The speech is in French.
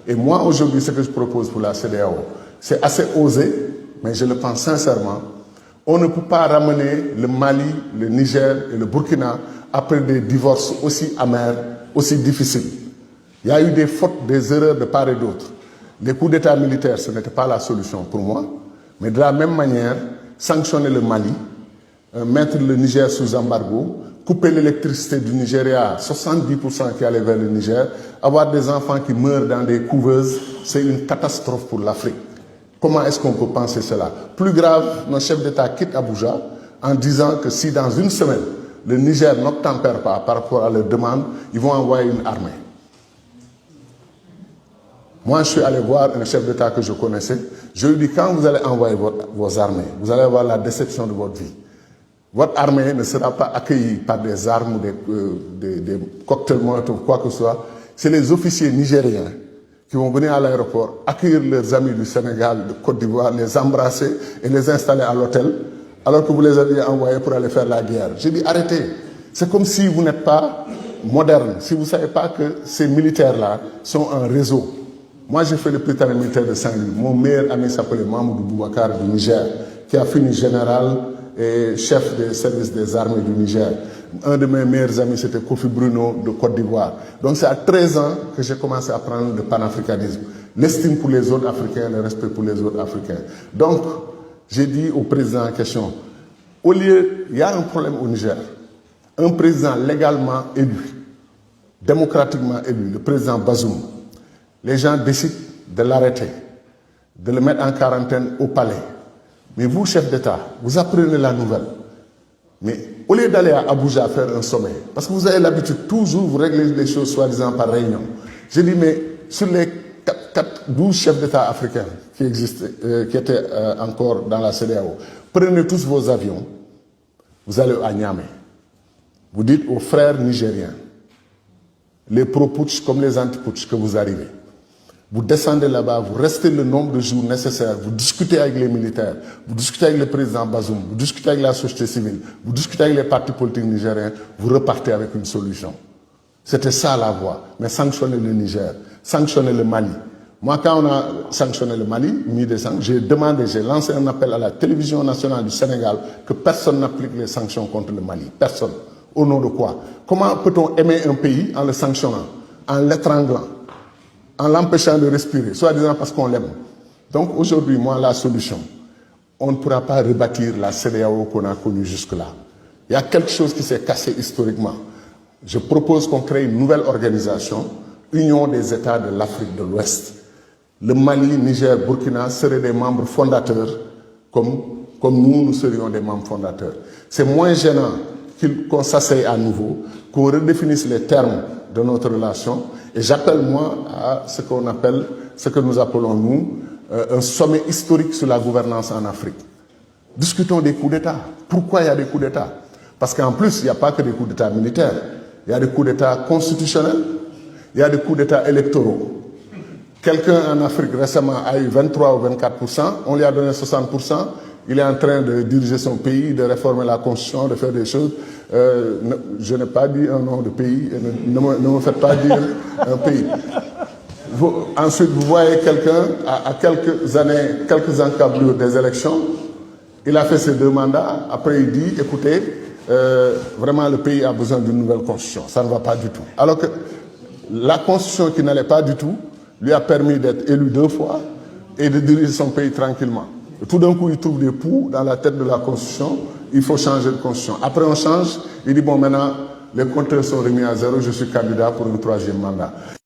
Et moi, aujourd'hui, ce que je propose pour la CEDEAO, c'est assez osé, mais je le pense sincèrement. On ne peut pas ramener le Mali, le Niger et le Burkina après des divorces aussi amers, aussi difficiles. Il y a eu des fautes, des erreurs de part et d'autre. Les coups d'État militaires, ce n'était pas la solution pour moi. Mais de la même manière, sanctionner le Mali, mettre le Niger sous embargo, couper l'électricité du Nigeria, 70% qui allait vers le Niger, avoir des enfants qui meurent dans des couveuses, c'est une catastrophe pour l'Afrique. Comment est-ce qu'on peut penser cela? Plus grave, nos chefs d'État quittent Abuja en disant que si dans une semaine, le Niger n'obtempère pas par rapport à leurs demandes, ils vont envoyer une armée. Moi, je suis allé voir un chef d'État que je connaissais. Je lui ai dit, quand vous allez envoyer vos armées, vous allez avoir la déception de votre vie. Votre armée ne sera pas accueillie par des armes ou des cocktails Molotov, quoi que ce soit. C'est les officiers nigériens qui vont venir à l'aéroport, accueillir leurs amis du Sénégal, de Côte d'Ivoire, les embrasser et les installer à l'hôtel, alors que vous les aviez envoyés pour aller faire la guerre. J'ai dit, arrêtez. C'est comme si vous n'êtes pas moderne, si vous ne savez pas que ces militaires-là sont un réseau. Moi, j'ai fait le Prytanée militaire de Saint-Louis. Mon meilleur ami s'appelait Mamoudou Boubacar du Niger, qui a fini général et chef des services des armées du Niger. Un de mes meilleurs amis, c'était Kofi Bruno de Côte d'Ivoire. Donc c'est à 13 ans que j'ai commencé à prendre le panafricanisme. L'estime pour les autres Africains, le respect pour les autres Africains. Donc, j'ai dit au président en question, au lieu, il y a un problème au Niger. Un président légalement élu, démocratiquement élu, le président Bazoum, les gens décident de l'arrêter, de le mettre en quarantaine au palais. Mais vous, chef d'État, vous apprenez la nouvelle. Mais au lieu d'aller à Abuja faire un sommet, parce que vous avez l'habitude, toujours vous réglez les choses soi-disant par réunion. J'ai dit, mais sur les 12 chefs d'État africains qui existaient, qui étaient encore dans la CEDEAO, prenez tous vos avions, vous allez à Niamey. Vous dites aux frères nigériens, les pro-putsch comme les anti-putsch, que vous arrivez. Vous descendez là-bas, vous restez le nombre de jours nécessaires, vous discutez avec les militaires, vous discutez avec le président Bazoum, vous discutez avec la société civile, vous discutez avec les partis politiques nigériens, vous repartez avec une solution. C'était ça la voie. Mais sanctionner le Niger, sanctionner le Mali. Moi, quand on a sanctionné le Mali, mi-décembre, j'ai demandé, j'ai lancé un appel à la télévision nationale du Sénégal que personne n'applique les sanctions contre le Mali. Personne. Au nom de quoi? Comment peut-on aimer un pays en le sanctionnant, en l'étranglant, en l'empêchant de respirer, soi-disant parce qu'on l'aime? Donc aujourd'hui, moi, la solution, on ne pourra pas rebâtir la CEDEAO qu'on a connue jusque-là. Il y a quelque chose qui s'est cassé historiquement. Je propose qu'on crée une nouvelle organisation, Union des États de l'Afrique de l'Ouest. Le Mali, Niger, Burkina seraient des membres fondateurs, comme nous serions des membres fondateurs. C'est moins gênant qu'on s'asseye à nouveau, qu'on redéfinisse les termes de notre relation. Et j'appelle moi à ce qu'on appelle, ce que nous appelons nous, un sommet historique sur la gouvernance en Afrique. Discutons des coups d'État. Pourquoi il y a des coups d'État? Parce qu'en plus, il n'y a pas que des coups d'État militaires. Il y a des coups d'État constitutionnels, il y a des coups d'État électoraux. Quelqu'un en Afrique récemment a eu 23 ou 24%, on lui a donné 60%, il est en train de diriger son pays, de réformer la constitution, de faire des choses. Je n'ai pas dit un nom de pays, ne me faites pas dire un pays. Ensuite, vous voyez quelqu'un, à quelques années, quelques encablures des élections, il a fait ses 2 mandats, après il dit, écoutez, vraiment le pays a besoin d'une nouvelle constitution, ça ne va pas du tout. Alors que la constitution qui n'allait pas du tout lui a permis d'être élu 2 fois et de diriger son pays tranquillement. Et tout d'un coup, il trouve des poux dans la tête de la constitution, il faut changer de constitution. Après on change, il dit bon maintenant, les compteurs sont remis à zéro, je suis candidat pour un 3e mandat.